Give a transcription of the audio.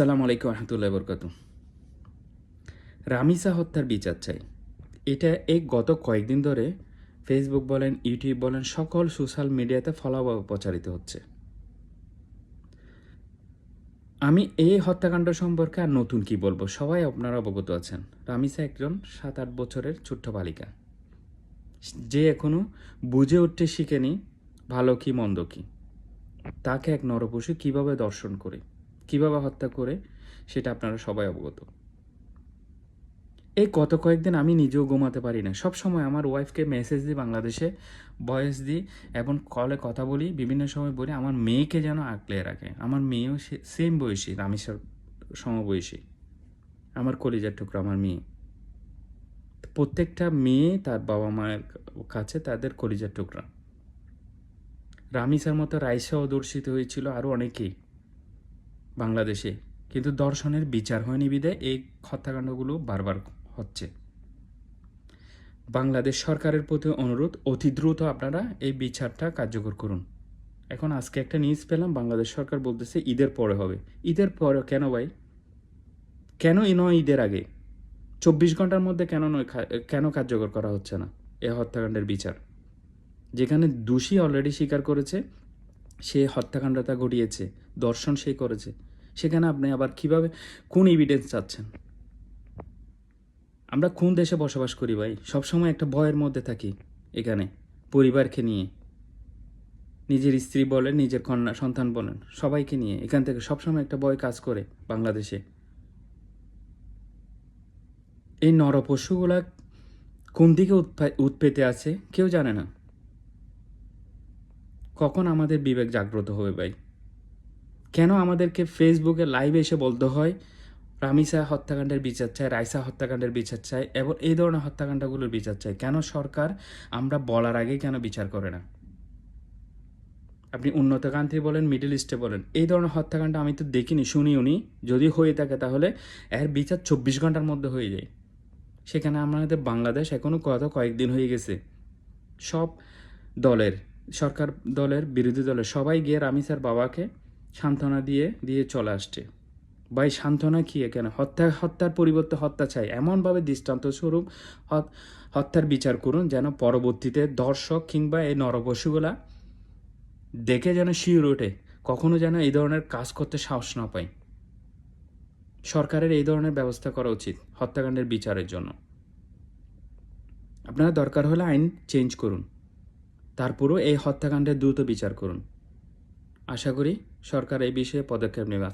আসসালামু আলাইকুম রহমতুল্লাহ বরকাত। রামিসা হত্যার বিচার চাই, এটা এই গত কয়েকদিন ধরে ফেসবুক বলেন, ইউটিউব বলেন, সকল সোশ্যাল মিডিয়াতে ফলাভাবে প্রচারিত হচ্ছে। আমি এই হত্যাকাণ্ড সম্পর্কে আর নতুন কি বলবো, সবাই আপনারা অবগত আছেন। রামিসা একজন 7-8 বছরের ছোট্ট বালিকা, যে এখনও বুঝে উঠতে শিখেনি ভালো কি মন্দ কি। তাকে এক নরপশু কীভাবে দর্শন করে, কীভাবে হত্যা করে, সেটা আপনারা সবাই অবগত। এই গত কয়েকদিন আমি নিজেও ঘুমাতে পারি না। সব সময় আমার ওয়াইফকে মেসেজ দিই, বাংলাদেশে ভয়েস দিই এবং কলে কথা বলি, বিভিন্ন সময় বলি আমার মেয়েকে যেন আঁকলে রাখে। আমার মেয়েও সেম বয়সী, রামিসার সমবয়সী, আমার কলিজার টুকরা আমার মেয়ে। প্রত্যেকটা মেয়ে তার বাবা মায়ের কাছে তাদের কলিজার টুকরা। রামিসার মতো রাইসাও দর্শিত হয়েছিল, আরও অনেকেই বাংলাদেশে, কিন্তু দর্শনের বিচার হয়নি বিধায় এই হত্যাকাণ্ডগুলো বারবার হচ্ছে। বাংলাদেশ সরকারের প্রতি অনুরোধ, অতি দ্রুত আপনারা এই বিচারটা কার্যকর করুন। এখন আজকে একটা নিউজ পেলাম, বাংলাদেশ সরকার বলতেছে ঈদের পরে হবে। ঈদের পরে কেন ভাই? কেন নয় ঈদের আগে? 24 ঘন্টার মধ্যে কেন কার্যকর করা হচ্ছে না এ হত্যাকাণ্ডের বিচার? যেখানে দোষী অলরেডি স্বীকার করেছে, সে হত্যাকাণ্ডটা ঘটিয়েছে, দর্শন সে করেছে, সেখানে আপনি আবার কিভাবে, কোন এভিডেন্স চাচ্ছেন? আমরা কোন দেশে বসবাস করি ভাই? সবসময় একটা ভয়ের মধ্যে থাকি এখানে, পরিবারকে নিয়ে, নিজের স্ত্রী বলেন, নিজের কন্যা সন্তান বলেন, সবাইকে নিয়ে এখান থেকে সবসময় একটা ভয় কাজ করে বাংলাদেশে। এই নরপশুগুলা কোন দিকে উৎপেতে আছে কেউ জানে না। কখন আমাদের বিবেক জাগ্রত হবে ভাই? কেন আমাদেরকে ফেসবুকে লাইভে এসে বলতে হয় রামিসা হত্যাকাণ্ডের বিচার চাই, রাইসা হত্যাকাণ্ডের বিচার চাই এবং এই ধরনের হত্যাকাণ্ডগুলোর বিচার চাই? কেন সরকার আমরা বলার আগেই কেন বিচার করে না? আপনি উন্নত কান্ট্রি বলেন, মিডল ইস্টে বলেন, এই ধরনের হত্যাকাণ্ড আমি তো দেখিনি, শুনিও নি। যদি হয়ে থাকে তাহলে এর বিচার 24 ঘন্টার মধ্যে হয়ে যায়। সেখানে আমাদের বাংলাদেশ এখনও কয়েকদিন হয়ে গেছে, সব দলের, সরকার দলের, বিরোধী দলের সবাই গিয়ে রামিসার বাবাকে সান্ত্বনা দিয়ে চলে আসছে। ভাই সান্ত্বনা কি? কেন হত্যার পরিবর্তে হত্যা চাই, এমনভাবে দৃষ্টান্তস্বরূপ হত্যার বিচার করুন যেন পরবর্তীতে দর্শক কিংবা এই নরপশুগুলা দেখে যেন শিউর ওঠে, কখনো যেন এই ধরনের কাজ করতে সাহস না পায়। সরকারের এই ধরনের ব্যবস্থা করা উচিত হত্যাকাণ্ডের বিচারের জন্য। আপনারা দরকার হলে আইন চেঞ্জ করুন, তারপরও এই হত্যাকাণ্ডের দ্রুত বিচার করুন। আশা করি সরকার এই বিষয়ে পদক্ষেপ নেবে।